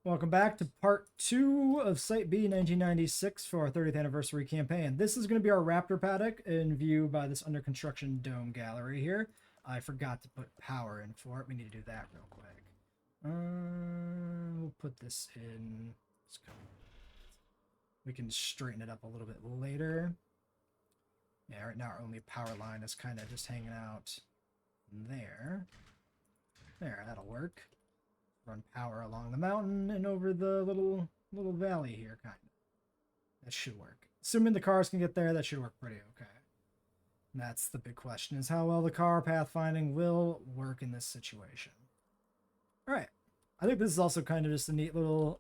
Welcome back to part 2 of Site B 1996 for our 30th anniversary campaign. This is going to be our raptor paddock in view by this under construction dome gallery here. I forgot to put power in for it. We need to do that real quick. We'll put this in. We can straighten it up a little bit later. Yeah, right now our only power line is kind of just hanging out there. There, that'll work. Run power along the mountain and over the little valley here, kind of. That should work. Assuming the cars can get there, that should work pretty okay. And that's the big question, is how well the car pathfinding will work in this situation. Alright. I think this is also kind of just a neat little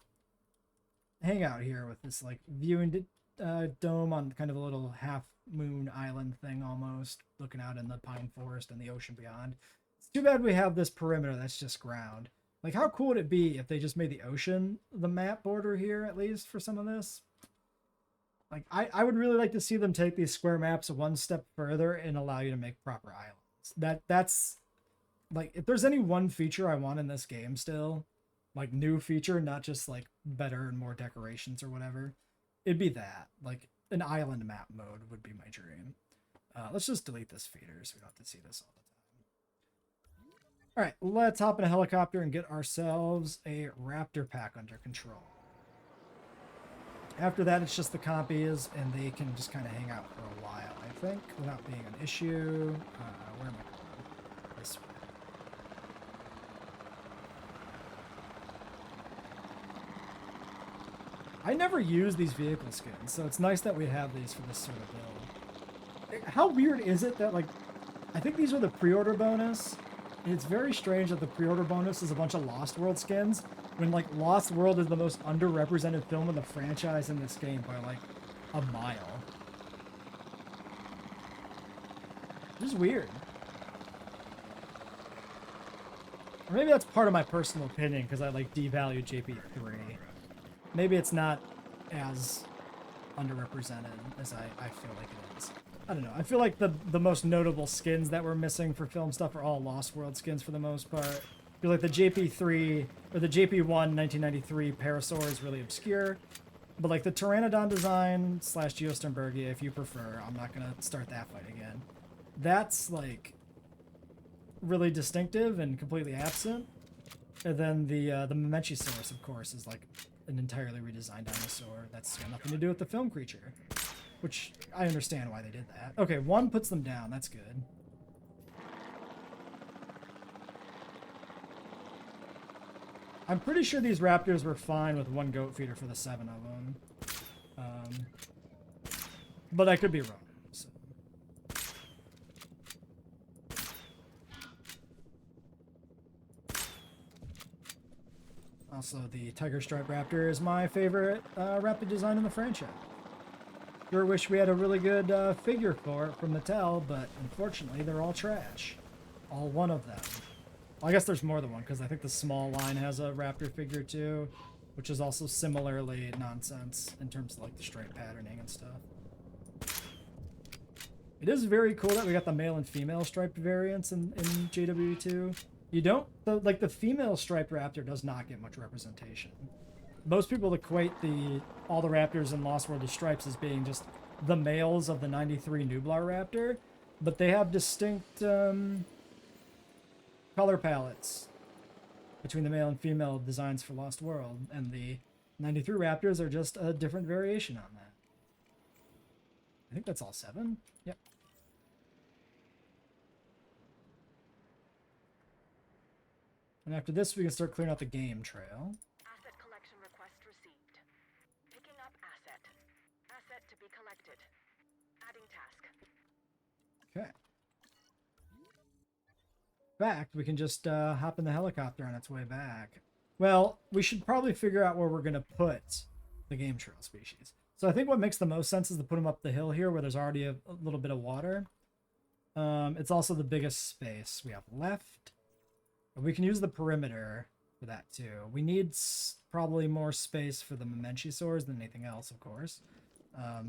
hangout here with this like viewing dome on kind of a little half-moon island thing almost, looking out in the pine forest and the ocean beyond. It's too bad we have this perimeter that's just ground. Like, how cool would it be if they just made the ocean the map border here, at least, for some of this? Like, I would really like to see them take these square maps one step further and allow you to make proper islands. That's, like, if there's any one feature I want in this game still, like, new feature, not just, like, better and more decorations or whatever, it'd be that. Like, an island map mode would be my dream. Let's just delete this feeder so we don't have to see this all the time. All right, let's hop in a helicopter and get ourselves a raptor pack under control. After that, it's just the compies, and they can just kind of hang out for a while, I think, without being an issue. Where am I going? This way. I never use these vehicle skins, so it's nice that we have these for this sort of build. How weird is it that, like, I think these are the pre-order bonus. It's very strange that the pre-order bonus is a bunch of Lost World skins, when, like, Lost World is the most underrepresented film in the franchise in this game by, like, a mile. Just weird. Or maybe that's part of my personal opinion, because I, like, devalue JP3. Maybe it's not as underrepresented as I feel like it is. I don't know. I feel like the most notable skins that we're missing for film stuff are all Lost World skins for the most part. I feel like the JP3 or the JP1 1993 Parasaur is really obscure. But like the Pteranodon design / Geosternbergia, if you prefer, I'm not going to start that fight again. That's like really distinctive and completely absent. And then the Mamenchisaurus, of course, is like an entirely redesigned dinosaur. That's got nothing to do with the film creature. Which, I understand why they did that. Okay, one puts them down. That's good. I'm pretty sure these raptors were fine with one goat feeder for the 7 of them. But I could be wrong. So. Also, the Tiger Stripe Raptor is my favorite raptor design in the franchise. Sure wish we had a really good figure for it from Mattel, but unfortunately they're all trash. All one of them. Well, I guess there's more than one, because I think the small line has a raptor figure too, which is also similarly nonsense in terms of like the stripe patterning and stuff. It is very cool that we got the male and female striped variants in JWE2. You don't, like the female striped raptor does not get much representation. Most people equate all the raptors in Lost World of Stripes as being just the males of the 93 Nublar Raptor, but they have distinct color palettes between the male and female designs for Lost World, and the 93 Raptors are just a different variation on that. I think that's all 7. Yep. And after this, we can start clearing out the game trail. Okay. In fact, we can just hop in the helicopter on its way back. Well, we should probably figure out where we're going to put the game trail species. So I think what makes the most sense is to put them up the hill here where there's already a little bit of water. It's also the biggest space we have left. We can use the perimeter for that too. We need probably more space for the Mamenchisaurs than anything else, of course.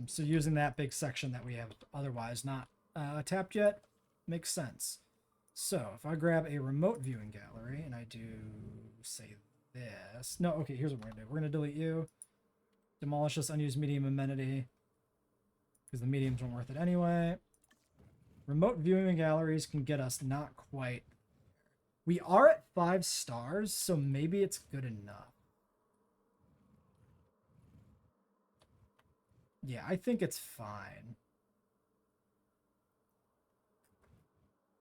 So using that big section that we have otherwise not tapped yet makes sense. So if I grab a remote viewing gallery and I do, say, this. No, okay, here's what we're gonna do. We're gonna delete you. Demolish this unused medium amenity. Because the mediums weren't worth it anyway. Remote viewing galleries can get us not quite. We are at 5 stars, so maybe it's good enough. Yeah, I think it's fine.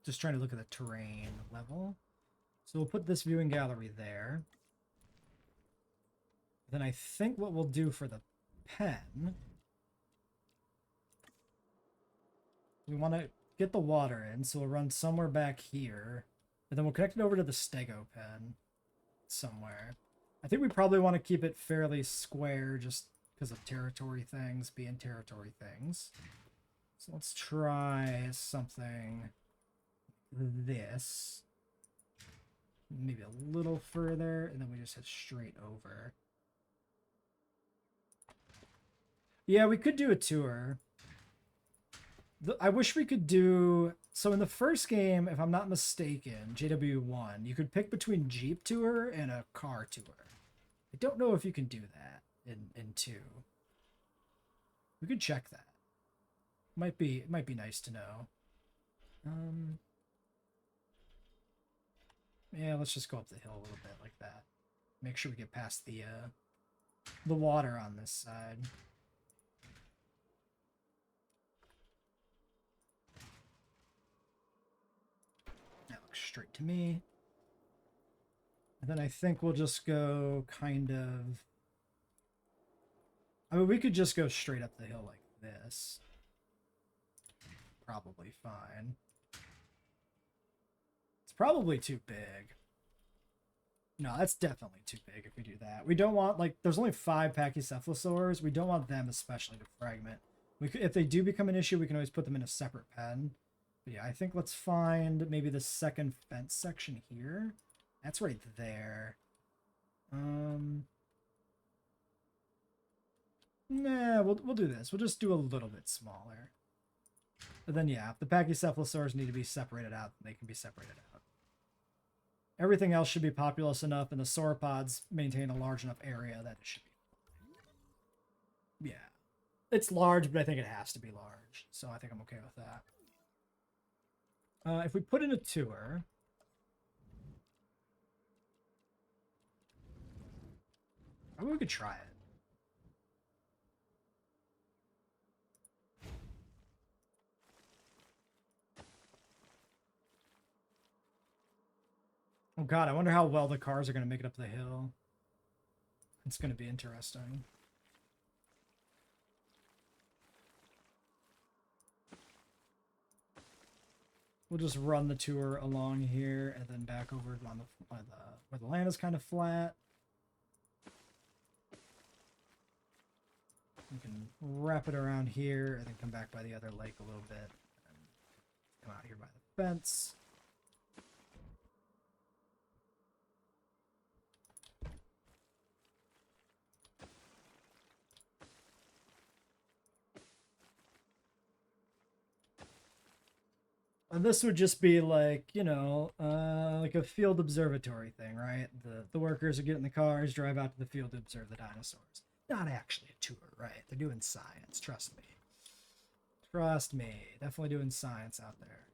Just trying to look at the terrain level. So we'll put this viewing gallery there. Then I think what we'll do for the pen, we want to get the water in, so we'll run somewhere back here. And then we'll connect it over to the stego pen somewhere. I think we probably want to keep it fairly square just because of territory things being territory things. So let's try something this. Maybe a little further, and then we just head straight over. Yeah, we could do a tour. I wish we could do... So in the first game, if I'm not mistaken, JWE1, you could pick between Jeep Tour and a car tour. I don't know if you can do that in 2. We could check that. It might be nice to know. Yeah, let's just go up the hill a little bit like that. Make sure we get past the water on this side. That looks straight to me. And then I think we'll just go kind of... I mean, we could just go straight up the hill like this. Probably fine. It's probably too big. No, that's definitely too big if we do that. We don't want, like, there's only 5 pachycephalosaurs. We don't want them especially to fragment. We could, if they do become an issue, we can always put them in a separate pen. But yeah, I think let's find maybe the second fence section here. That's right there. Nah, we'll do this. We'll just do a little bit smaller. But then yeah, if the pachycephalosaurs need to be separated out, they can be separated out. Everything else should be populous enough, and the sauropods maintain a large enough area that it should be. Yeah. It's large, but I think it has to be large. So I think I'm okay with that. If we put in a tour... I mean, we could try it. Oh god, I wonder how well the cars are going to make it up the hill. It's going to be interesting. We'll just run the tour along here and then back over on where the land is kind of flat. We can wrap it around here and then come back by the other lake a little bit. And come out here by the fence. And this would just be like, you know, like a field observatory thing, right? The workers are getting the cars, drive out to the field to observe the dinosaurs. Not actually a tour, right? They're doing science, trust me. Trust me. Definitely doing science out there.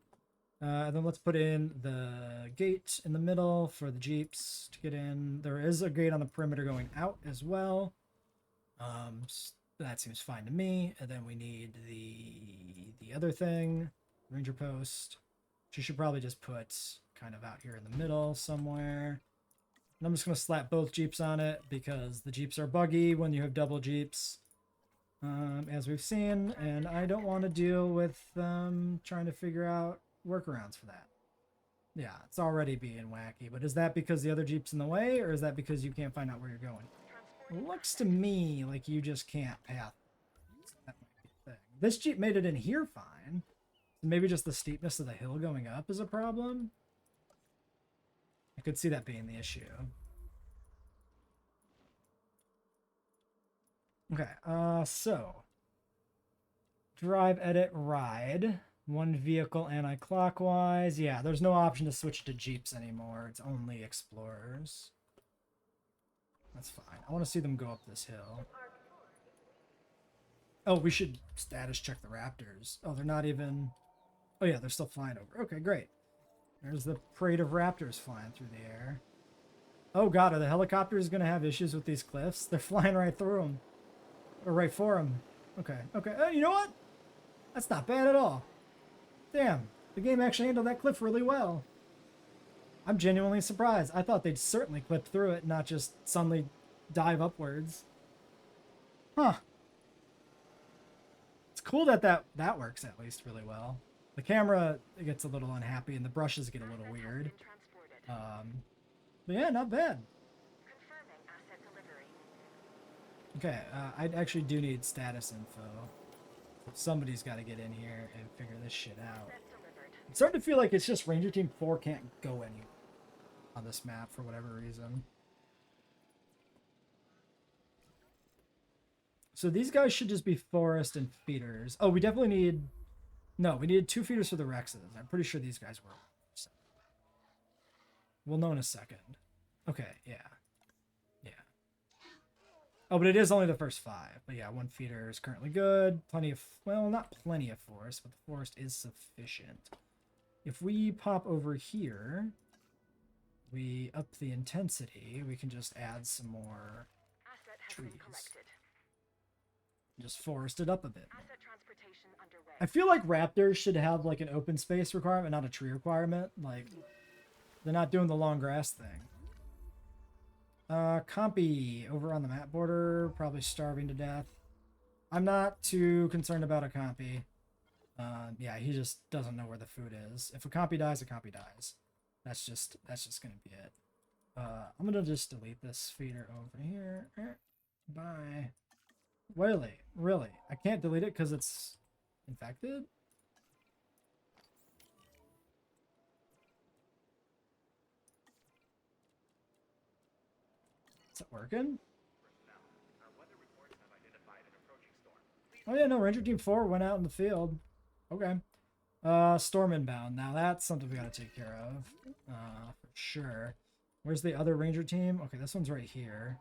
And then let's put in the gate in the middle for the Jeeps to get in. There is a gate on the perimeter going out as well. That seems fine to me. And then we need the other thing. Ranger post, which you should probably just put kind of out here in the middle somewhere. And I'm just going to slap both Jeeps on it because the Jeeps are buggy when you have double Jeeps, as we've seen, and I don't want to deal with trying to figure out workarounds for that. Yeah, it's already being wacky, but is that because the other Jeep's in the way, or is that because you can't find out where you're going? It looks to me like you just can't path. That might be the thing. This Jeep made it in here fine. Maybe just the steepness of the hill going up is a problem. I could see that being the issue. Okay, so drive, edit, ride. One vehicle anti-clockwise. Yeah, there's no option to switch to Jeeps anymore. It's only Explorers. That's fine. I want to see them go up this hill. Oh, we should status check the raptors. Oh, they're not even... Oh yeah, they're still flying over. Okay, great. There's the parade of raptors flying through the air. Oh god, are the helicopters going to have issues with these cliffs? They're flying right through them. Or right for them. Okay, okay. You know what? That's not bad at all. Damn, the game actually handled that cliff really well. I'm genuinely surprised. I thought they'd certainly clip through it, not just suddenly dive upwards. Huh. It's cool that that works at least really well. The camera gets a little unhappy and the brushes get a little weird. But yeah, not bad. Okay, I actually do need status info. Somebody's got to get in here and figure this shit out. It's starting to feel like it's just Ranger Team 4 can't go anywhere on this map for whatever reason. So these guys should just be forest and feeders. Oh, we definitely need... No, we needed 2 feeders for the Rexes. I'm pretty sure these guys were. We'll know in a second. Okay, yeah. Yeah. Oh, but it is only the first 5. But yeah, 1 feeder is currently good. Plenty of... Well, not plenty of forest, but the forest is sufficient. If we pop over here, we up the intensity, we can just add some more trees. Just forest it up a bit. I feel like raptors should have like an open space requirement, not a tree requirement. Like, they're not doing the long grass thing. Compy over on the map border, probably starving to death. I'm not too concerned about a compy. Yeah, he just doesn't know where the food is. If a compy dies, a compy dies. That's just gonna be it. I'm gonna just delete this feeder over here. Bye. Really? I can't delete it because it's infected? Is it working? Oh yeah, no, Ranger Team 4 went out in the field. Okay. Storm inbound. Now that's something we gotta take care of. For sure. Where's the other Ranger team? Okay, this one's right here.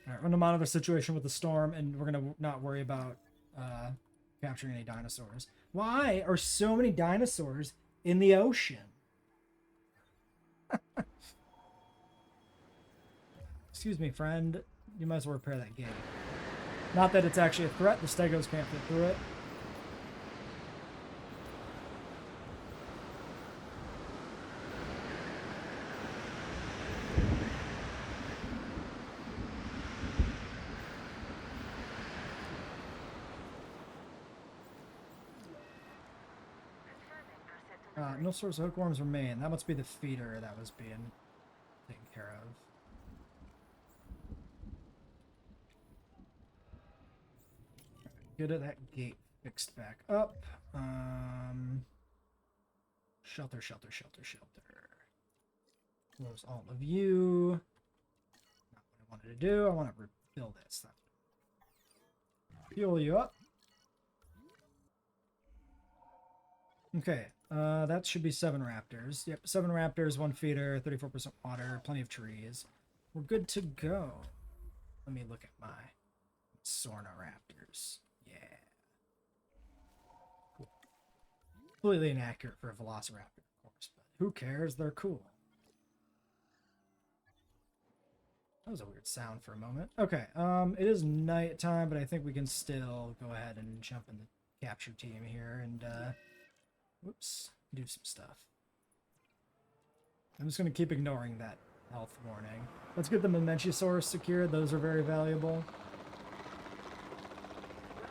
Alright, we're gonna monitor the situation with the storm, and we're gonna not worry about capturing any dinosaurs. Why are so many dinosaurs in the ocean? Excuse me, friend. You might as well repair that gate. Not that it's actually a threat. The stegos can't fit through it. No source of hookworms remain. That must be the feeder that was being taken care of. Get that gate fixed back up. Shelter. Close all of you. Not what I wanted to do. I want to rebuild this. Fuel you up. Okay, that should be 7 raptors. Yep, 7 raptors, 1 feeder, 34% water, plenty of trees. We're good to go. Let me look at my Sorna raptors. Yeah. Cool. Completely inaccurate for a velociraptor, of course, but who cares? They're cool. That was a weird sound for a moment. Okay, it is nighttime, but I think we can still go ahead and jump in the capture team here and, whoops, do some stuff. I'm just going to keep ignoring that health warning. Let's get the Mamenchisaurus secured. Those are very valuable.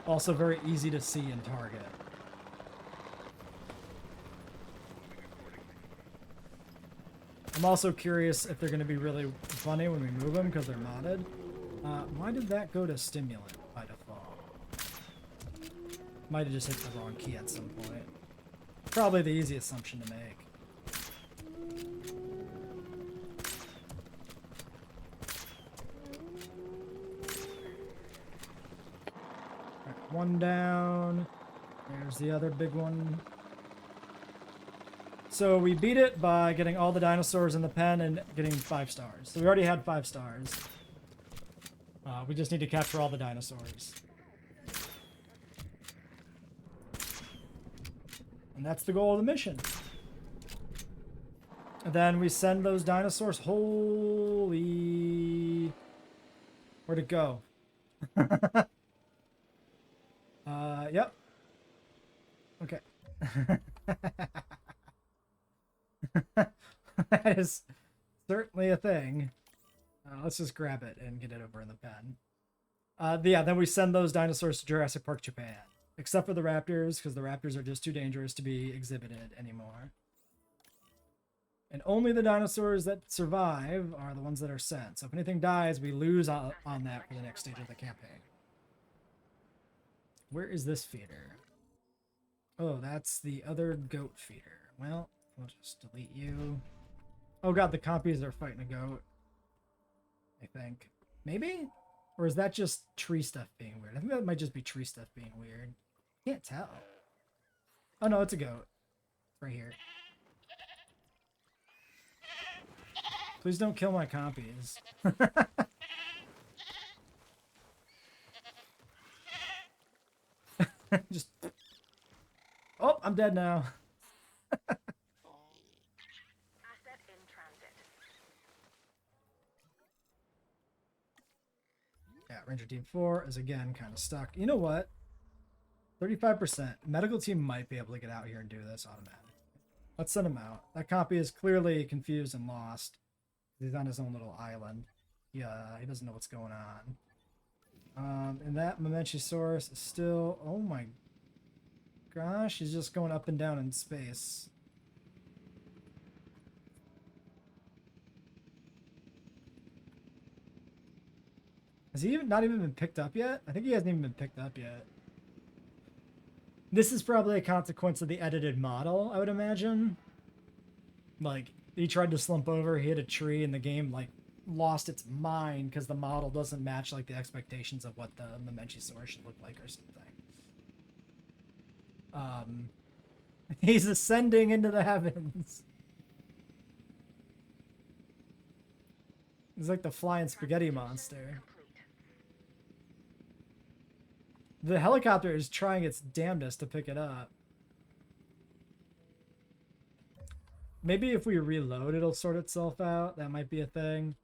Also very easy to see and target. I'm also curious if they're going to be really funny when we move them because they're modded. Why did that go to stimulant by default? Might have just hit the wrong key at some point. Probably the easy assumption to make. Right, one down. There's the other big one. So we beat it by getting all the dinosaurs in the pen and getting 5 stars. So we already had 5 stars. We just need to capture all the dinosaurs. And that's the goal of the mission. And then we send those dinosaurs. Holy... Where'd it go? Yep. Okay. That is certainly a thing. Let's just grab it and get it over in the pen. Yeah, then we send those dinosaurs to Jurassic Park, Japan. Except for the raptors, because the raptors are just too dangerous to be exhibited anymore. And only the dinosaurs that survive are the ones that are sent. So if anything dies, we lose on that for the next stage of the campaign. Where is this feeder? Oh, that's the other goat feeder. Well, we'll just delete you. Oh god, the compies are fighting a goat. I think. Maybe? Or is that just tree stuff being weird? I think that might just be tree stuff being weird. Can't tell. Oh no, it's a goat. Right here. Please don't kill my compies. Just... Oh, I'm dead now. Asset in transit. Yeah, Ranger Team 4 is again kind of stuck. You know what? 35%. Medical team might be able to get out here and do this automatically. Let's send him out. That copy is clearly confused and lost. He's on his own little island. Yeah, he doesn't know what's going on. And that Momentosaurus is still... Oh my gosh, he's just going up and down in space. Has he not even been picked up yet? I think he hasn't even been picked up yet. This is probably a consequence of the edited model, I would imagine. Like, he tried to slump over, he hit a tree, and the game, like, lost its mind because the model doesn't match, like, the expectations of what the Momentosaurus should look like or something. He's ascending into the heavens. He's like the flying spaghetti monster. The helicopter is trying its damnedest to pick it up. Maybe if we reload, it'll sort itself out. That might be a thing.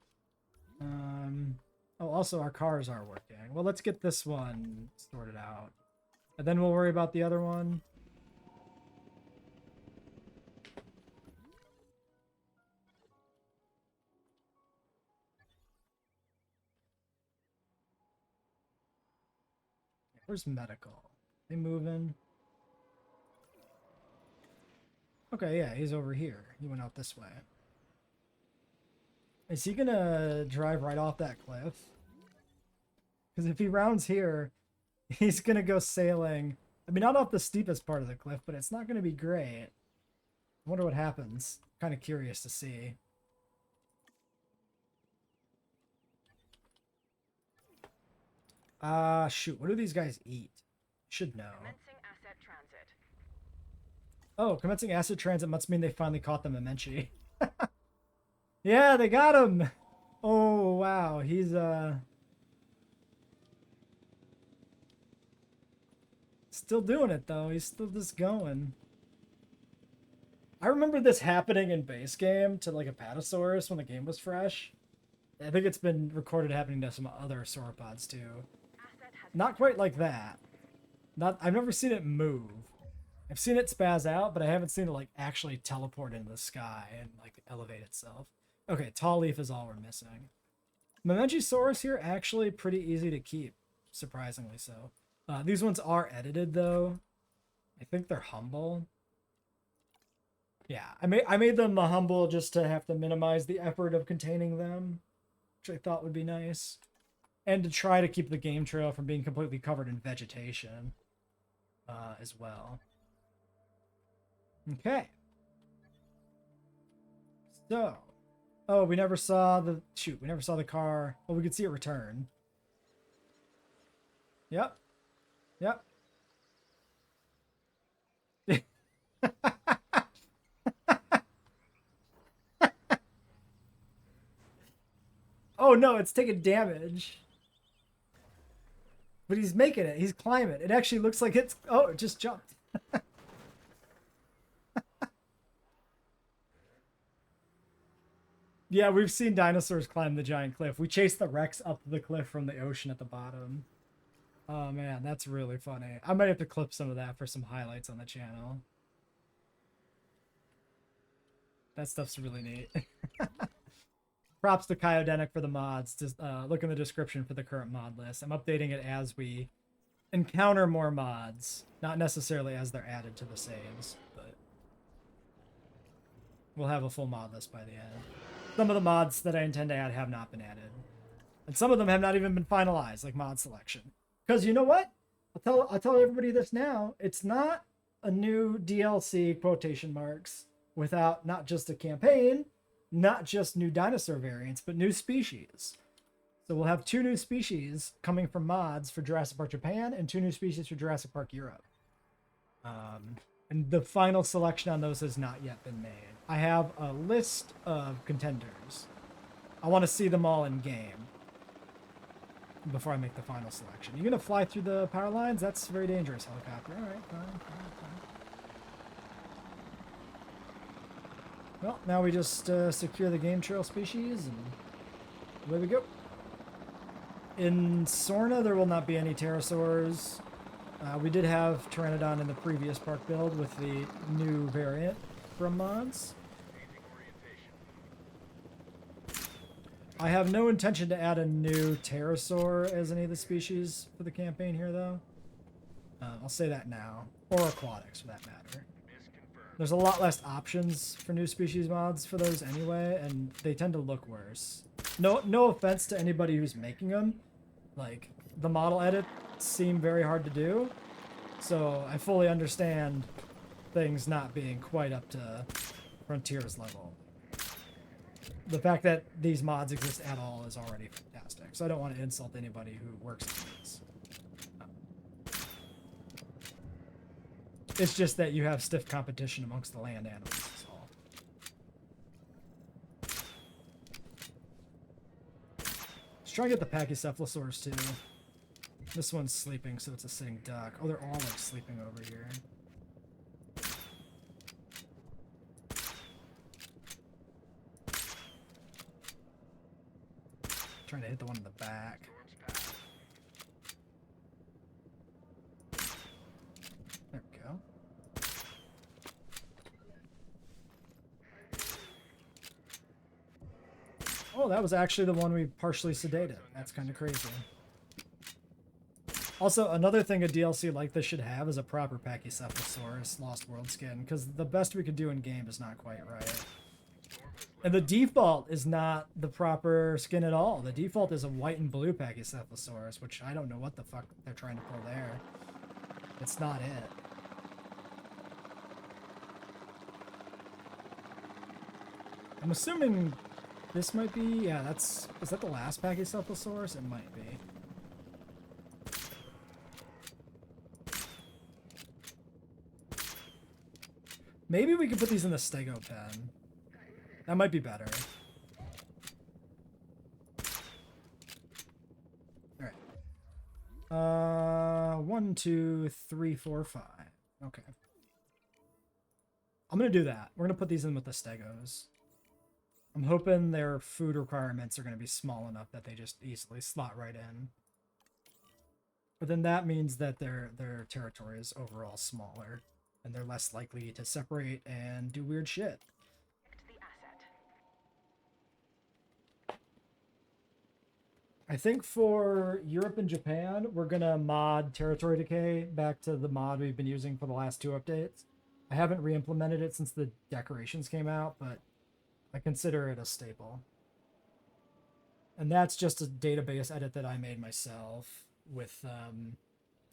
Oh, also our cars are working. Well, let's get this one sorted out. And then we'll worry about the other one. Where's medical? They moving? Okay, yeah, he's over here. He went out this way. Is he gonna drive right off that cliff? Because if he rounds here, he's gonna go sailing. I mean, not off the steepest part of the cliff, but it's not gonna be great. I wonder what happens. I'm kind of curious to see. Shoot, what do these guys eat? Should know. Commencing asset transit. Oh, commencing acid transit must mean they finally caught the Mementi. Yeah, they got him! Oh, wow, he's, still doing it, though. He's still just going. I remember this happening in base game to, like, a Patasaurus when the game was fresh. I think it's been recorded happening to some other sauropods, too. Not quite like that. I've never seen it move. I've seen it spaz out, but I haven't seen it like actually teleport into the sky and like elevate itself. Okay, tall leaf is all we're missing. Momentosaurus here actually pretty easy to keep, surprisingly so. These ones are edited though. I think they're humble. Yeah, I made them humble just to have to minimize the effort of containing them, which I thought would be nice. And to try to keep the game trail from being completely covered in vegetation as well. Okay. So. Oh, we never saw the... Shoot, we never saw the car. Well, we could see it return. Yep. Yep. Oh no, it's taking damage. But he's making it. He's climbing. It actually looks like it's... Oh, it just jumped. Yeah, we've seen dinosaurs climb the giant cliff. We chased the Rex up the cliff from the ocean at the bottom. Oh man, that's really funny. I might have to clip some of that for some highlights on the channel. That stuff's really neat. Props to Kyodenic for the mods. Just look in the description for the current mod list. I'm updating it as we encounter more mods, not necessarily as they're added to the saves, but we'll have a full mod list by the end. Some of the mods that I intend to add have not been added, and some of them have not even been finalized, like mod selection. Because you know what? I'll tell everybody this now. It's not a new DLC quotation marks without not just a campaign, not just new dinosaur variants, but new species. So we'll have 2 new species coming from mods for Jurassic Park Japan and 2 new species for Jurassic Park Europe. And the final selection on those has not yet been made. I have a list of contenders. I want to see them all in game before I make the final selection. You're going to fly through the power lines? That's very dangerous, helicopter. All right, fine. Well, now we just secure the game trail species, and away we go. In Sorna, there will not be any pterosaurs. We did have Pteranodon in the previous park build with the new variant from mods. I have no intention to add a new pterosaur as any of the species for the campaign here, though. I'll say that now. Or aquatics, for that matter. There's a lot less options for new species mods for those anyway, and they tend to look worse. No offense to anybody who's making them. Like, the model edits seem very hard to do, so I fully understand things not being quite up to Frontier's level. The fact that these mods exist at all is already fantastic, so I don't want to insult anybody who works on these. It's just that you have stiff competition amongst the land animals, that's all. Let's try and get the Pachycephalosaurs too. This one's sleeping, so it's a sitting duck. Oh, they're all like sleeping over here. Trying to hit the one in the back. There we go. Oh, that was actually the one we partially sedated. That's kind of crazy. Also, another thing a DLC like this should have is a proper Pachycephalosaurus Lost World skin, because the best we could do in game is not quite right. And the default is not the proper skin at all. The default is a white and blue Pachycephalosaurus, which I don't know what the fuck they're trying to pull there. It's not it. I'm assuming this might be... Yeah, that's... Is that the last Pachycephalosaurus? It might be. Maybe we could put these in the stego pen. That might be better. Alright. 1, 2, 3, 4, 5. Okay. I'm gonna do that. We're gonna put these in with the stegos. I'm hoping their food requirements are gonna be small enough that they just easily slot right in. But then that means that their territory is overall smaller, and they're less likely to separate and do weird shit. I think for Europe and Japan, we're gonna mod territory decay back to the mod we've been using for the last 2 updates. I haven't re-implemented it since the decorations came out, but I consider it a staple. And that's just a database edit that I made myself with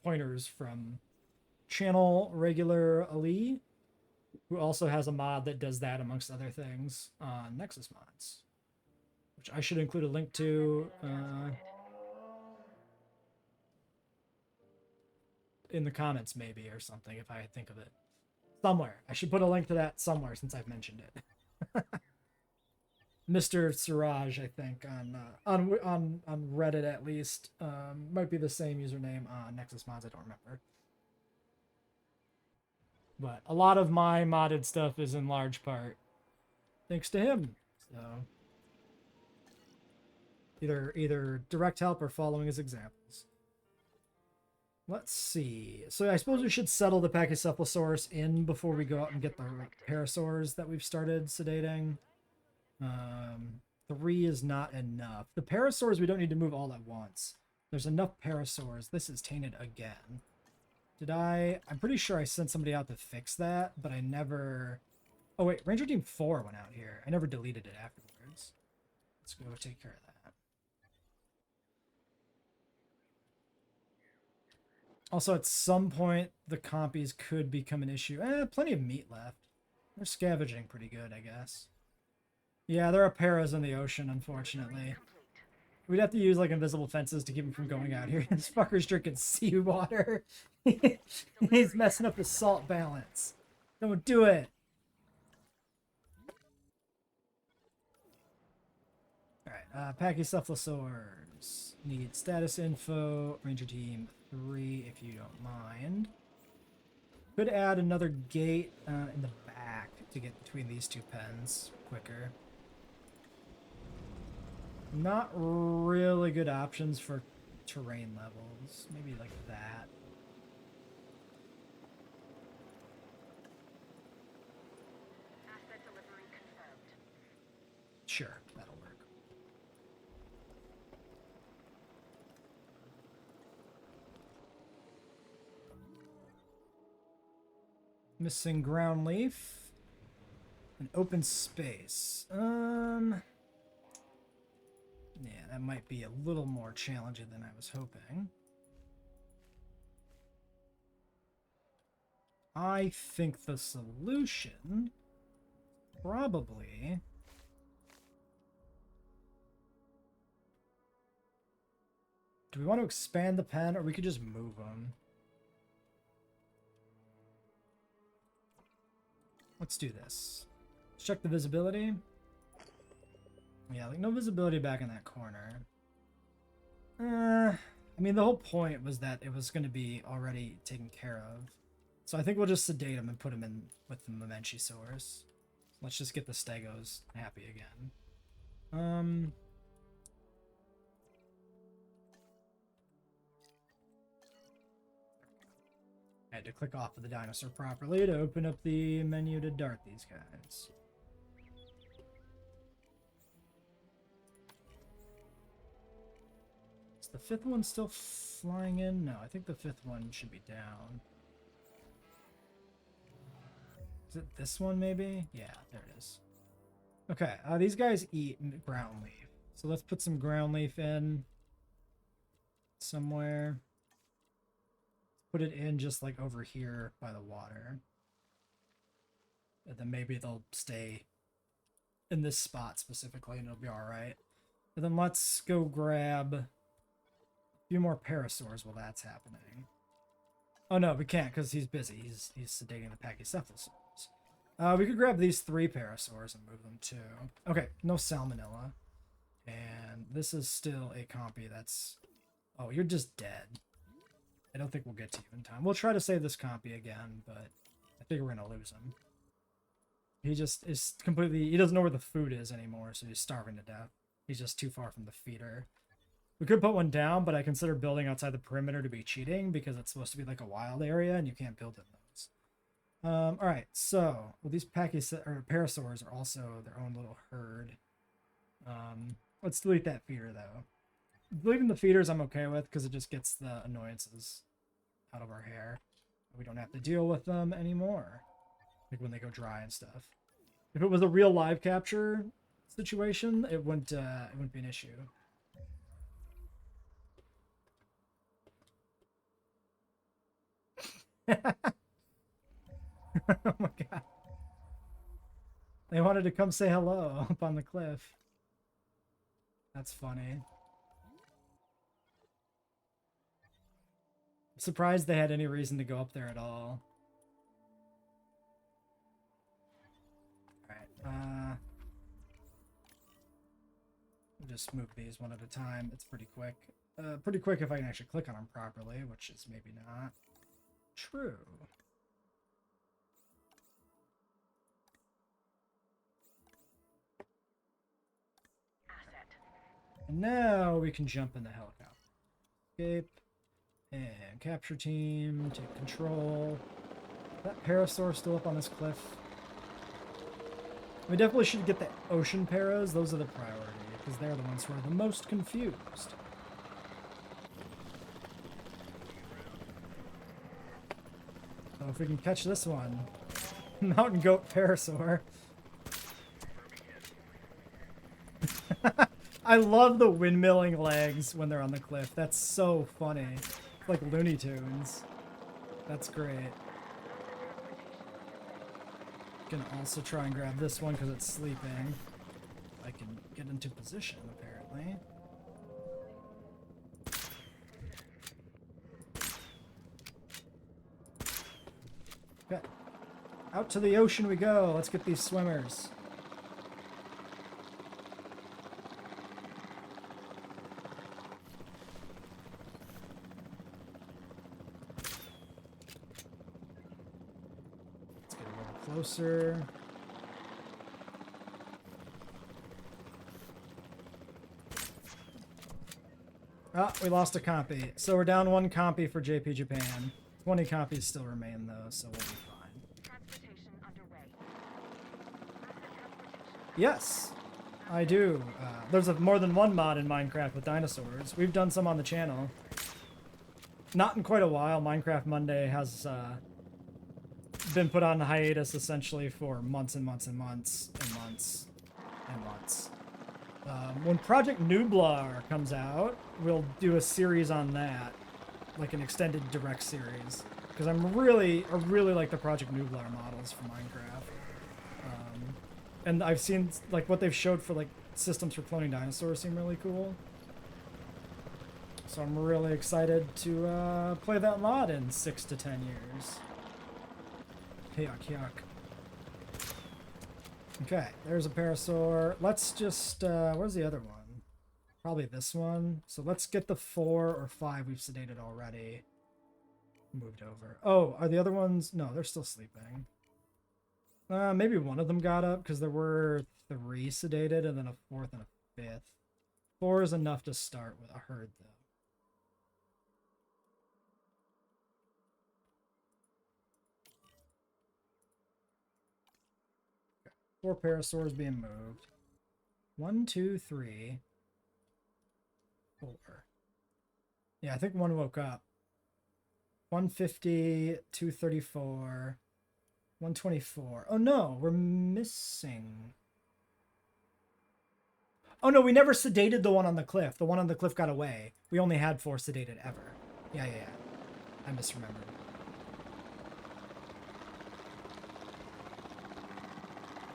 pointers from Channel Regular Ali, who also has a mod that does that amongst other things on Nexus Mods, which I should include a link to in the comments maybe, or something, if I think of it. Somewhere. I should put a link to that somewhere since I've mentioned it. Mr. Siraj, I think, on Reddit at least. Might be the same username on Nexus Mods, I don't remember. But a lot of my modded stuff is in large part thanks to him. So either direct help or following his examples. Let's see. So I suppose we should settle the Pachycephalosaurus in before we go out and get the parasaurs that we've started sedating. 3 is not enough. The parasaurs we don't need to move all at once. There's enough parasaurs. This is tainted again. I'm pretty sure I sent somebody out to fix that, but I never... Oh wait, Ranger Team 4 went out here. I never deleted it afterwards. Let's go take care of that. Also, at some point, the compies could become an issue. Plenty of meat left. They're scavenging pretty good, I guess. Yeah, there are paras in the ocean, unfortunately. We'd have to use, like, invisible fences to keep him from going out here. This fucker's drinking seawater. He's messing up the salt balance. Don't do it. Alright, Pachycephalosaurs. Need status info. Ranger Team 3, if you don't mind. Could add another gate in the back to get between these two pens quicker. Not really good options for terrain levels. Maybe like that. Asset delivery confirmed. Sure, that'll work. Missing ground leaf. An open space. Yeah, that might be a little more challenging than I was hoping. I think the solution probably... Do we want to expand the pen, or we could just move them? Let's do this. Let's check the visibility. Yeah, like no visibility back in that corner. I mean, the whole point was that it was going to be already taken care of. So I think we'll just sedate him and put him in with the Mamenchisaurus. Let's just get the Stegos happy again. I had to click off of the dinosaur properly to open up the menu to dart these guys. Is the 5th one still flying in? No, I think the 5th one should be down. Is it this one maybe? Yeah, there it is. Okay, these guys eat ground leaf. So let's put some ground leaf in somewhere. Put it in just like over here by the water. And then maybe they'll stay in this spot specifically and it'll be alright. And then let's go grab a few more parasaurs while that's happening. Oh no, we can't because he's busy. He's sedating the Pachycephalosaurs. We could grab these 3 parasaurs and move them too. Okay, no salmonella. And this is still a compy that's... Oh, you're just dead. I don't think we'll get to you in time. We'll try to save this compy again, but I think we're going to lose him. He just is completely... He doesn't know where the food is anymore, so he's starving to death. He's just too far from the feeder. We could put one down, but I consider building outside the perimeter to be cheating because it's supposed to be like a wild area and you can't build in those. Alright, so well, these parasaurs are also their own little herd. Let's delete that feeder though. Deleting the feeders I'm okay with because it just gets the annoyances out of our hair. We don't have to deal with them anymore. Like when they go dry and stuff. If it was a real live capture situation, it wouldn't be an issue. Oh my god. They wanted to come say hello up on the cliff. That's funny. I'm surprised they had any reason to go up there at all. Alright, just move these one at a time. It's pretty quick. Pretty quick if I can actually click on them properly, which is maybe not true. And now we can jump in the helicopter. Escape. And capture team. Take control. Is that parasaur still up on this cliff? We definitely should get the ocean paras. Those are the priority, because they're the ones who are the most confused. So if we can catch this one. Mountain goat parasaur. I love the windmilling legs when they're on the cliff. That's so funny. It's like Looney Tunes. That's great. Can also try and grab this one because it's sleeping. I can get into position, apparently. Okay. Out to the ocean we go. Let's get these swimmers. Closer. Ah, we lost a copy. So we're down 1 copy for JP Japan. 20 copies still remain though, so we'll be fine. Transportation underway. Yes, I do. There's more than one mod in Minecraft with dinosaurs. We've done some on the channel. Not in quite a while. Minecraft Monday has been put on hiatus essentially for months and months and months and months and months. When Project Nublar comes out, we'll do a series on that, like an extended direct series, because I really like the Project Nublar models for Minecraft. And I've seen like what they've showed for like systems for cloning dinosaurs seem really cool. So I'm really excited to play that mod in 6 to 10 years. Yuck, yuck. Okay, there's a parasaur. Let's just, where's the other one? Probably this one. So let's get the 4 or 5 we've sedated already moved over. Oh, are the other ones? No, they're still sleeping. Maybe one of them got up because there were 3 sedated and then a 4th and a 5th. 4 is enough to start with a herd though. 4 parasaurs being moved. 1, 2, 3, 4. Yeah, I think one woke up. 150, 234, 124. Oh no, we're missing. Oh no, we never sedated the one on the cliff. The one on the cliff got away. We only had 4 sedated ever. Yeah. I misremembered.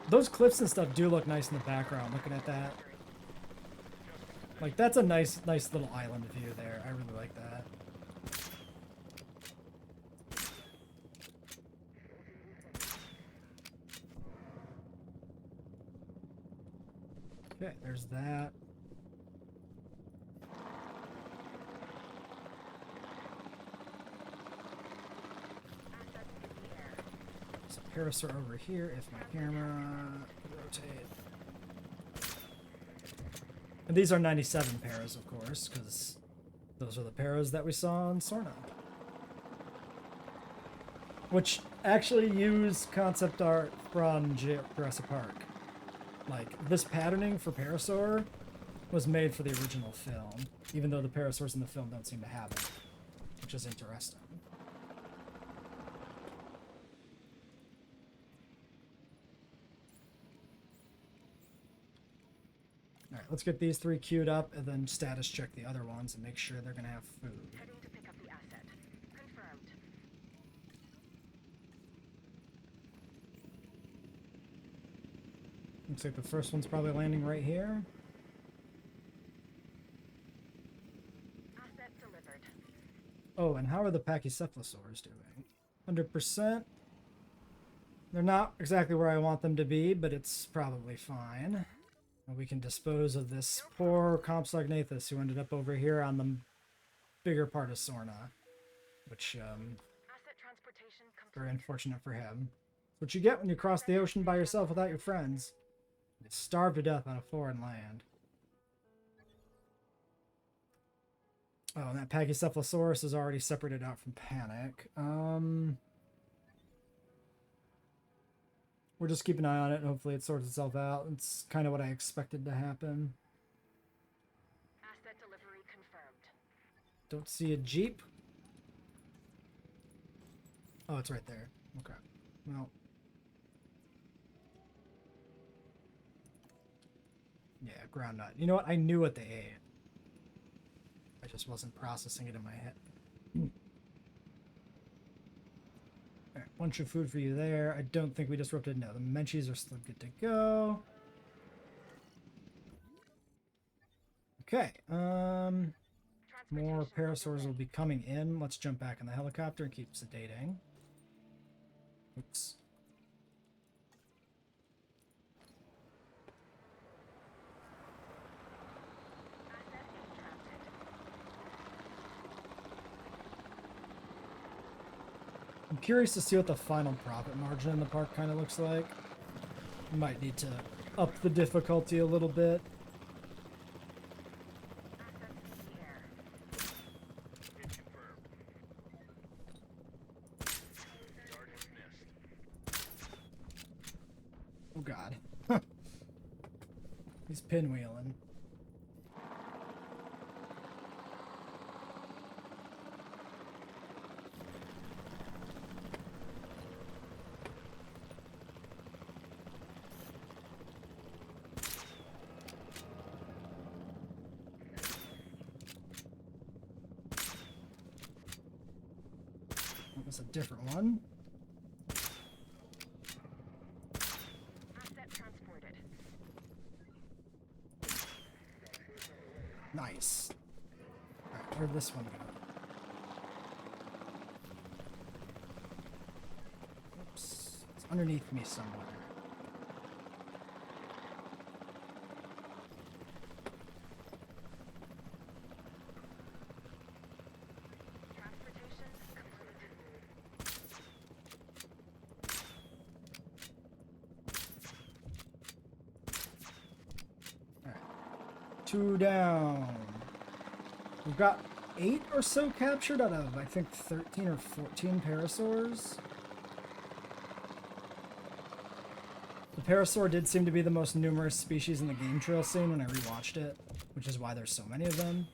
Those cliffs and stuff do look nice in the background, looking at that. Like, that's a nice little island view there. I really like that. Okay, there's that. Parasaur over here if my camera could rotate. And these are 97 paras, of course, because those are the paras that we saw in Sorna. Which actually use concept art from Jurassic Park. Like, this patterning for parasaur was made for the original film, even though the parasaurs in the film don't seem to have it, which is interesting. Alright, let's get these 3 queued up and then status check the other ones and make sure they're going to have food. Heading to pick up the asset. Confirmed. Looks like the first one's probably landing right here. Asset delivered. Oh, and how are the pachycephalosaurs doing? 100%. They're not exactly where I want them to be, but it's probably fine. And we can dispose of this poor Compsognathus who ended up over here on the bigger part of Sorna, which Asset transportation very complete. unfortunate for him. It's what you get when you cross the ocean by yourself without your friends. You starve to death on a foreign land. Oh, and that Pachycephalosaurus is already separated out from Panic. We're just keeping an eye on it, and hopefully it sorts itself out. It's kind of what I expected to happen. Asset delivery confirmed. Don't see a Jeep. Oh, it's right there. Okay. Well. Yeah, ground nut. You know what? I knew what they ate. I just wasn't processing it in my head. Alright, bunch of food for you there. I don't think we disrupted. No, the Menchies are still good to go. Okay. More parasaurs will be coming in. Let's jump back in the helicopter and keep sedating. Oops. Asset interrupted. I'm curious to see what the final profit margin in the park kind of looks like. Might need to up the difficulty a little bit. Assets in the air. Oh god. He's pinwheeling. That was a different one. Asset transported. Nice. Alright, where'd this one go? Oops. It's underneath me somewhere. Transportation complete. Alright. 2 down. We've got 8 or so captured out of, I think, 13 or 14 parasaurs. The parasaur did seem to be the most numerous species in the game trail scene when I rewatched it, which is why there's so many of them.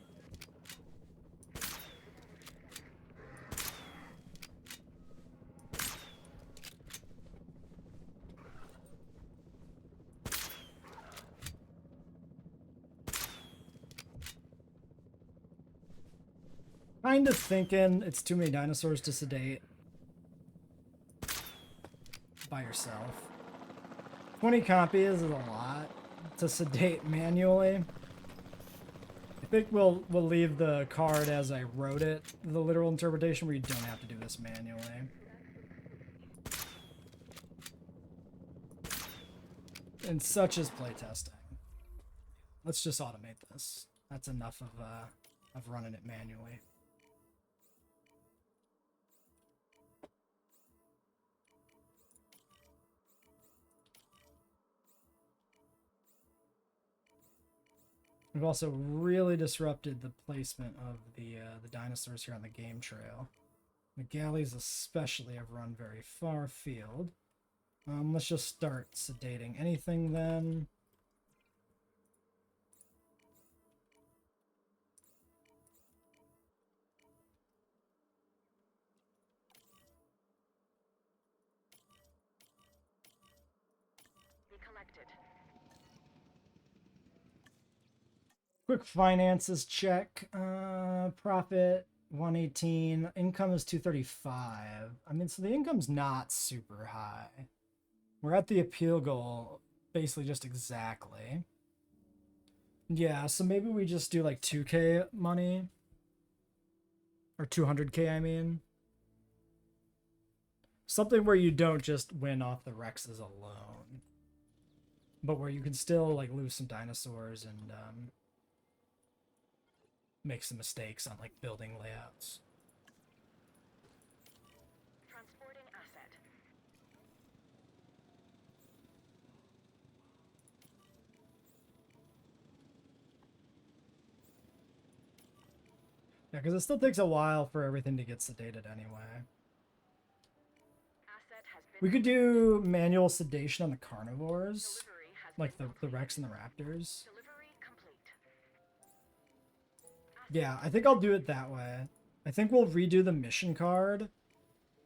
Kind of thinking it's too many dinosaurs to sedate by yourself. 20 copies is a lot to sedate manually. I think we'll leave the card as I wrote it, the literal interpretation where you don't have to do this manually. And such is playtesting. Let's just automate this. That's enough of running it manually. We've also really disrupted the placement of the dinosaurs here on the game trail. The galleys especially have run very far afield. Let's just start sedating anything then. Be collected. Quick finances check. Profit 118. Income is 235. I mean, so the income's not super high. We're at the appeal goal basically just exactly. Yeah, so maybe we just do like 2k money. Or 200k, I mean. Something where you don't just win off the Rexes alone. but where you can still like lose some dinosaurs and make some mistakes on like building layouts. Transporting asset. Yeah, because it still takes a while for everything to get sedated anyway. Asset has been We could do manual sedation on the carnivores, Delivery has like been the Rex and the Raptors. Delivery complete. Yeah, I think I'll do it that way. I think we'll redo the mission card,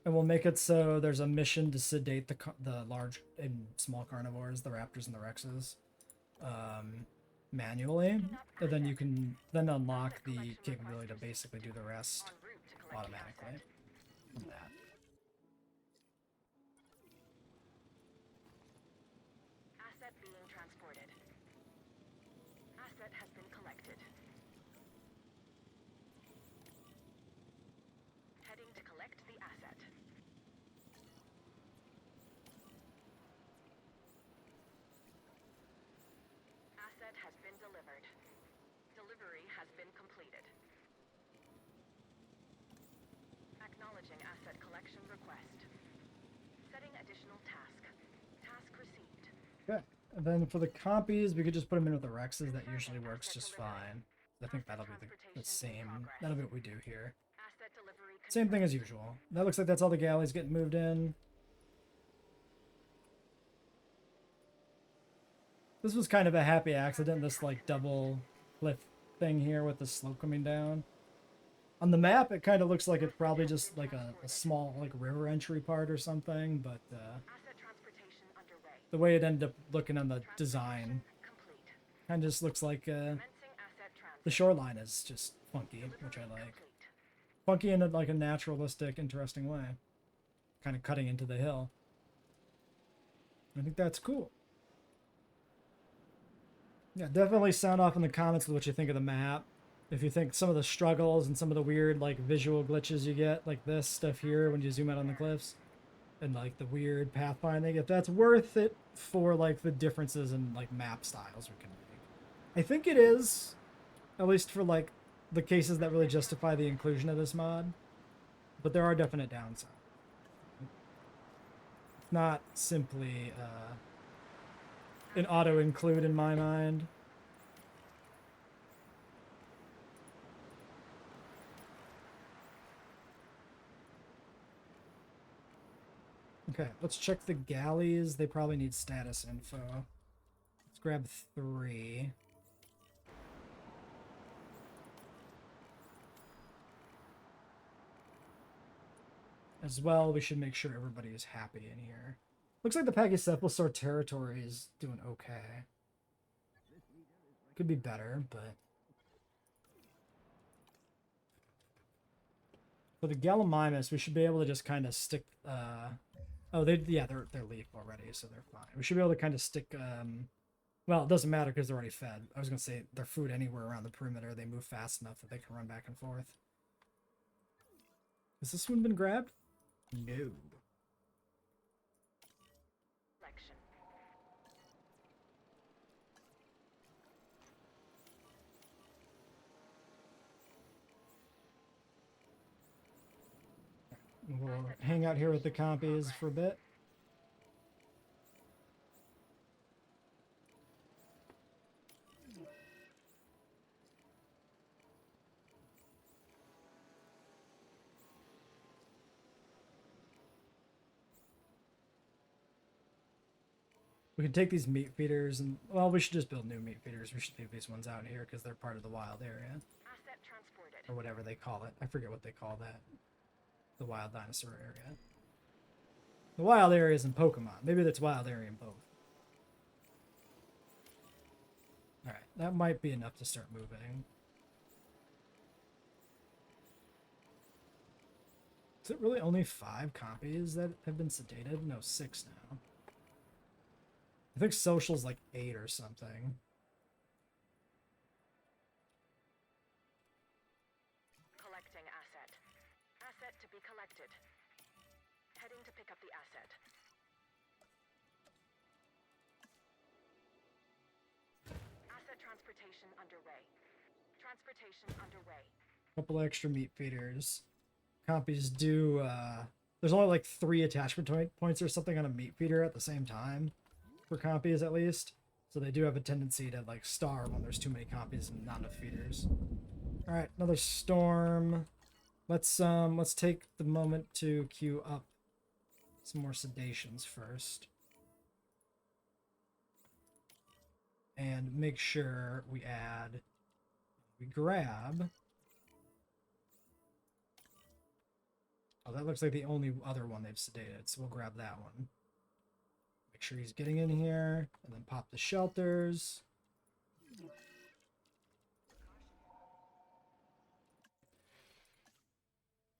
and we'll make it so there's a mission to sedate the large and small carnivores, the Raptors and the Rexes, manually, and then you can then unlock the capability to basically do the rest En route to collect the automatically asset. from that. Asset being transported. Asset has been collected. Heading to collect the asset. Asset has been delivered. Delivery has been completed. Acknowledging asset collection request. Setting additional task. Task received. Okay, and then for the compies, we could just put them in with the Rexes. That usually works just fine. I think that'll be the same. That'll be what we do here. Asset delivery Same thing as usual. That looks like that's all the galleys getting moved in. This was kind of a happy accident, this like double cliff thing here with the slope coming down. On the map, it kind of looks like it's probably just like a small like river entry part or something, but Asset transportation underway. the way it ended up looking on the design Complete. kind of just looks like Commencing asset transit. the shoreline is just funky, which I like. Complete. Funky in a, like a naturalistic, interesting way. Kind of cutting into the hill. I think that's cool. Yeah, definitely sound off in the comments with what you think of the map. If you think some of the struggles and some of the weird like visual glitches you get, like this stuff here when you zoom out on the cliffs, and like the weird pathfinding, if that's worth it for like the differences in like map styles we can make. I think it is, at least for like the cases that really justify the inclusion of this mod, but there are definite downsides. It's not simply an auto include in my mind. Okay, let's check the galleys. They probably need status info. Let's grab 3. As well, we should make sure everybody is happy in here. Looks like the Pachycephalosaur territory is doing okay. Could be better, but... For the Gallimimus, we should be able to just kind of stick... Oh, they're leaf already, so they're fine. We should be able to kind of stick... Well, it doesn't matter because they're already fed. I was going to say their food anywhere around the perimeter. They move fast enough that they can run back and forth. Has this one been grabbed? No. Selection. We'll hang out here with the compies for a bit. We can take these meat feeders and, well, we should just build new meat feeders. We should leave these ones out here because they're part of the wild area. Asset transported. Or whatever they call it. I forget what they call that. The wild dinosaur area. The wild area is in Pokemon. Maybe that's wild area in both. Alright, that might be enough to start moving. Is it really only 5 copies that have been sedated? No, 6 now. I think social's like 8 or something. Collecting asset. Asset to be collected. Heading to pick up the asset. Transportation underway. Transportation underway. Couple extra meat feeders. Copies do, there's only like 3 attachment points or something on a meat feeder at the same time. For copies, at least. So they do have a tendency to, like, starve when there's too many copies and not enough feeders. Alright, another storm. Let's take the moment to queue up some more sedations first. And make sure we grab... Oh, that looks like the only other one they've sedated, so we'll grab that one. Make sure he's getting in here, and then pop the shelters.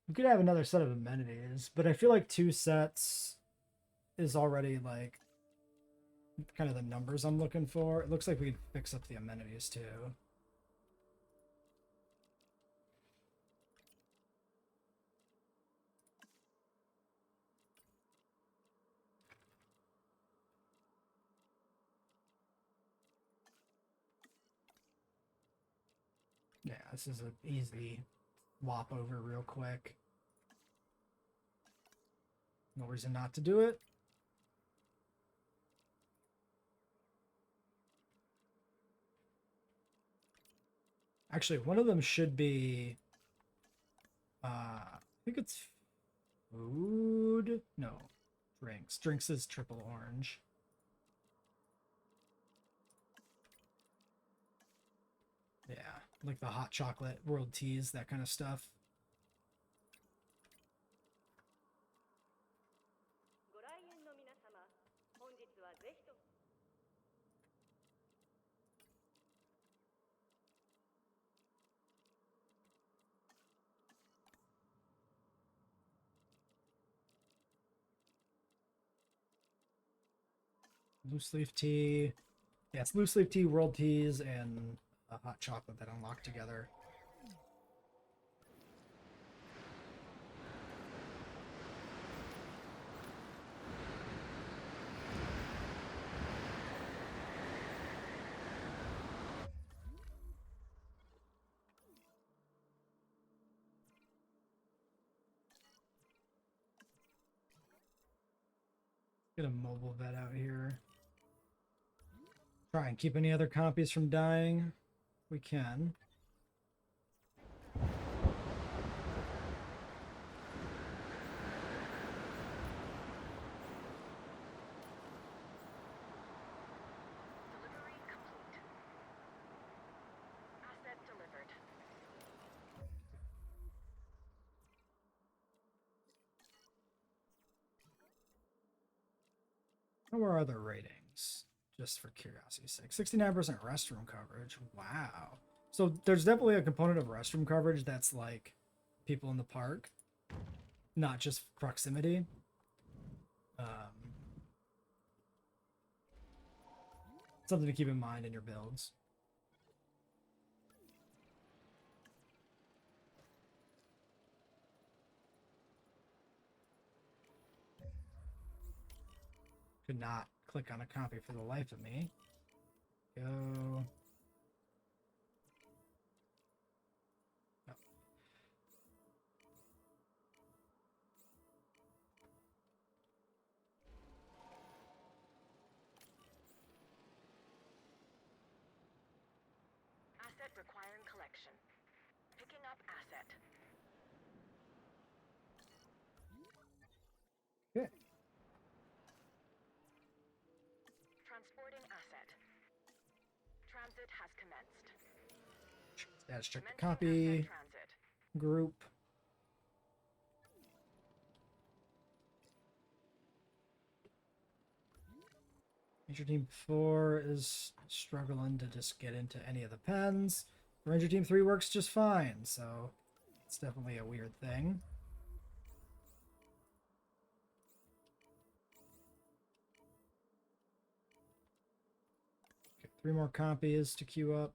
We could have another set of amenities, but I feel like 2 sets is already, like, kind of the numbers I'm looking for. It looks like we could fix up the amenities, too. Yeah, this is an easy whop over real quick. No reason not to do it. Actually, one of them should be... I think it's food? No. Drinks. Drinks is triple orange. Yeah, like the hot chocolate, world teas, that kind of stuff. Loose leaf tea. Yeah, it's loose leaf tea, world teas, and a hot chocolate that unlock together. Get a mobile vet out here. Try and keep any other copies from dying. We can. Delivery complete. Asset delivered. How are other ratings? Just for curiosity's sake. 69% restroom coverage. Wow. So there's definitely a component of restroom coverage that's like people in the park, not just proximity. Something to keep in mind in your builds. Could not click on a copy for the life of me. Go. No. Asset requiring collection. Picking up asset. Okay. Transporting asset. Transit has commenced. Let's check the Commencing copy asset transit. group. Ranger Team 4 is struggling to just get into any of the pens. Ranger Team 3 works just fine, so it's definitely a weird thing. Okay, 3 more copies to queue up.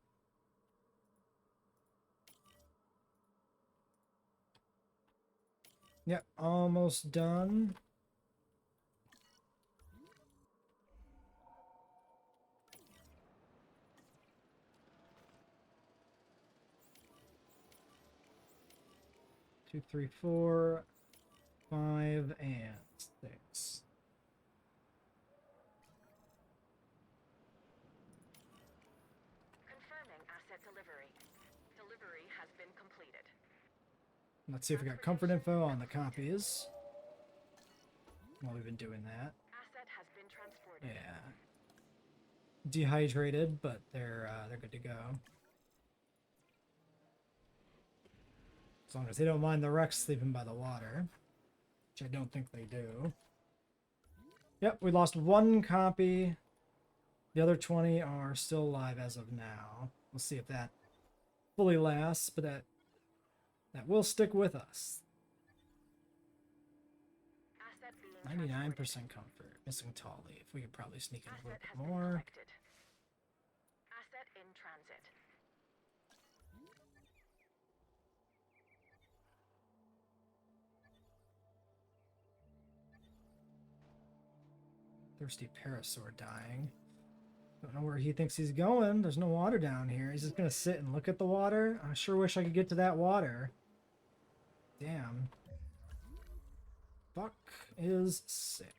Yep, almost done. 2, 3, 4, 5, and 6. Confirming asset delivery. Delivery has been completed. Let's see if we got comfort info on the copies. While we've been doing that. Asset has been transported. Yeah. Dehydrated, but they're good to go. As long as they don't mind the Rex sleeping by the water, which I don't think they do. Yep, we lost 1 copy. The other 20 are still alive as of now. We'll see if that fully lasts, but that will stick with us. Asset being 99% transported. comfort. Missing tall leaf. We could probably sneak in a little Asset has bit been more. collected. Asset in transit. Thirsty parasaur dying. Don't know where he thinks he's going. There's no water down here. He's just gonna sit and look at the water. I sure wish I could get to that water. Damn. Buck is sick.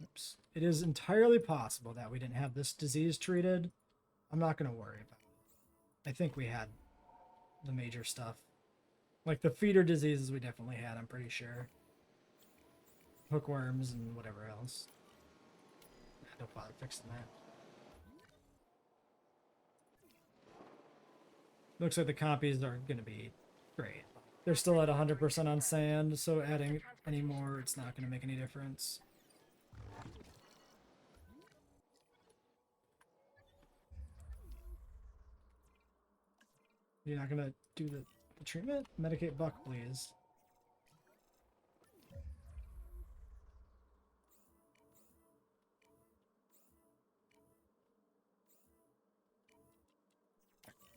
Oops. It is entirely possible that we didn't have this disease treated. I'm not gonna worry about it. I think we had the major stuff. Like the feeder diseases we definitely had, I'm pretty sure. Hookworms and whatever else. Don't bother fixing that. Looks like the copies are going to be great. They're still at 100% on sand, so adding any more, it's not going to make any difference. You're not going to do the treatment? Medicate Buck, please.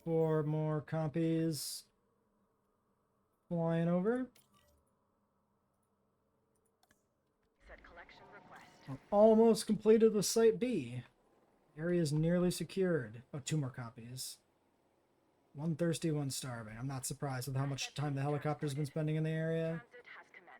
Four more copies flying over. Set collection request. I'm almost completed with Site B. Area is nearly secured. Oh, 2 more copies. 1 thirsty, 1 starving. I'm not surprised with how much time the helicopter's been spending in the area. Transit has commenced.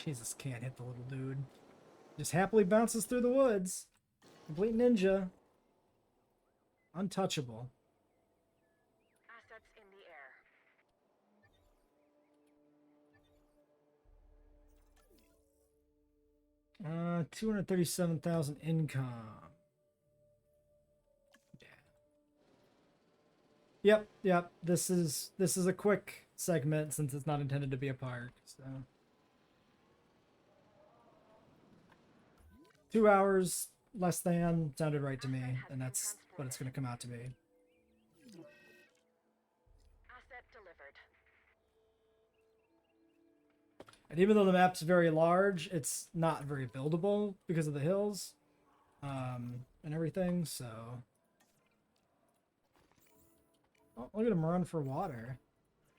Jesus, can't hit the little dude. Just happily bounces through the woods. Complete ninja. Untouchable. Assets in the air. 237,000 income. Yeah. Yep. This is a quick segment since it's not intended to be a park. So 2 hours less than sounded right to me, and that's what it's going to come out to be. Asset delivered. And even though the map's very large, it's not very buildable because of the hills and everything, so... Oh, look at him run for water.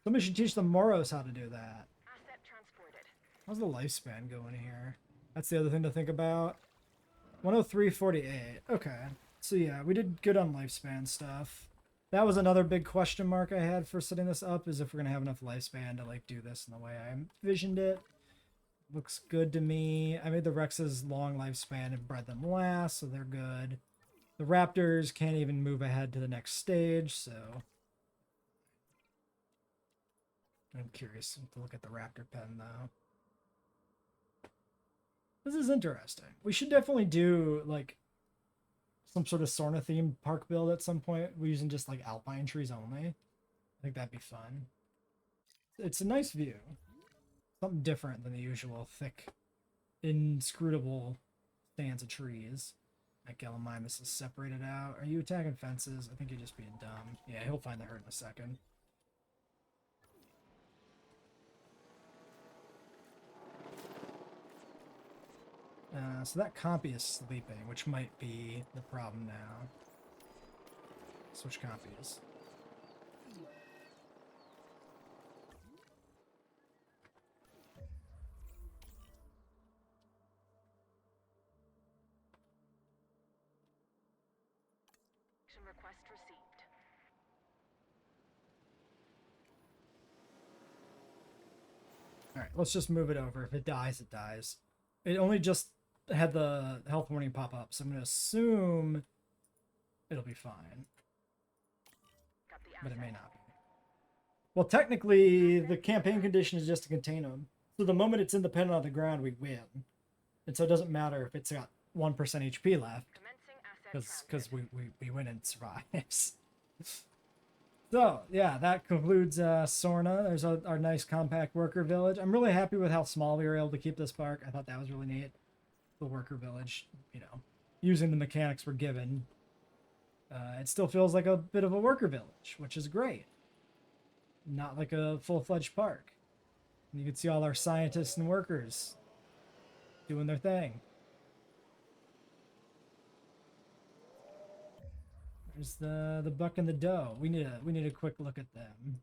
Somebody should teach the Moros how to do that. Asset transported. How's the lifespan going here? That's the other thing to think about. 103.48. Okay. So yeah, we did good on lifespan stuff. That was another big question mark I had for setting this up, is if we're going to have enough lifespan to like do this in the way I envisioned it. Looks good to me. I made the Rex's long lifespan and bred them last, so they're good. The Raptors can't even move ahead to the next stage, so... I'm curious to look at the Raptor pen, though. This is interesting. We should definitely do, like, some sort of Sorna-themed park build at some point. We're using just, like, alpine trees only. I think that'd be fun. It's a nice view. Something different than the usual thick, inscrutable stands of trees. That Gallimimus is separated out. Are you attacking fences? I think you're just being dumb. Yeah, he'll find the herd in a second. So that copy is sleeping, which might be the problem now. Switch copies. request received. All right, let's just move it over. If it dies, it dies. It only just had the health warning pop up, so I'm going to assume it'll be fine. Got the But it asset. may not be. Well, technically, the campaign condition is just to contain them. So the moment it's independent on the ground, we win. And so it doesn't matter if it's got 1% HP left, Commencing asset because transit. we win and it survives. So, yeah, that concludes Sorna. There's our nice compact worker village. I'm really happy with how small we were able to keep this park. I thought that was really neat. The worker village, you know, using the mechanics we're given. It still feels like a bit of a worker village, which is great. Not like a full-fledged park. You can see all our scientists and workers doing their thing. There's the buck and the doe. We need a quick look at them.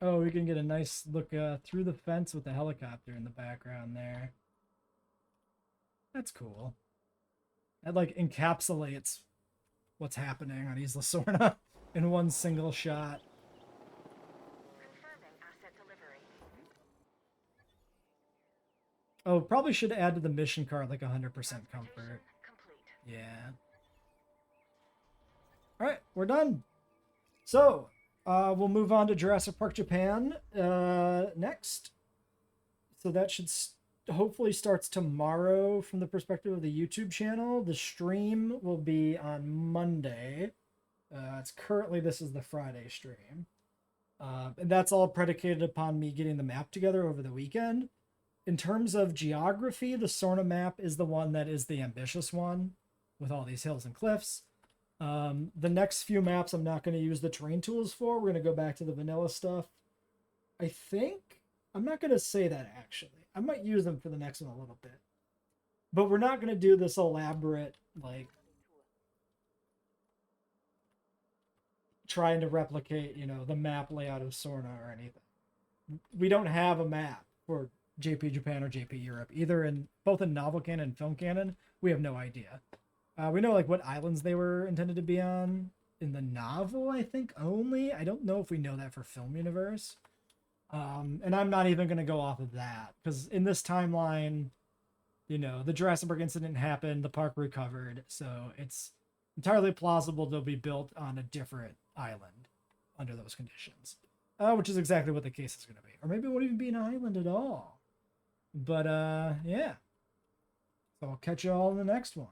Oh, we can get a nice look through the fence with the helicopter in the background there. That's cool. That like encapsulates what's happening on Isla Sorna in one single shot. Confirming asset delivery. Oh, probably should add to the mission card like 100% comfort. Transportation complete. Yeah. All right, we're done. So, we'll move on to Jurassic Park Japan next. So that should hopefully starts tomorrow from the perspective of the YouTube channel. The stream will be on Monday. It's currently, this is the Friday stream. And that's all predicated upon me getting the map together over the weekend. In terms of geography, the Sorna map is the one that is the ambitious one with all these hills and cliffs. The next few maps I'm not going to use the terrain tools for. We're going to go back to the vanilla stuff. I think, I'm not going to say that actually. I might use them for the next one a little bit. But we're not going to do this elaborate, like, trying to replicate, you know, the map layout of Sorna or anything. We don't have a map for JP Japan or JP Europe, either in both in novel canon and film canon. We have no idea. We know like what islands they were intended to be on in the novel, I think only. I don't know if we know that for film universe. And I'm not even going to go off of that because in this timeline, you know, the Jurassic Park incident happened, the park recovered, so it's entirely plausible they'll be built on a different island under those conditions, which is exactly what the case is going to be. Or maybe it won't even be an island at all. But yeah. So I'll catch you all in the next one.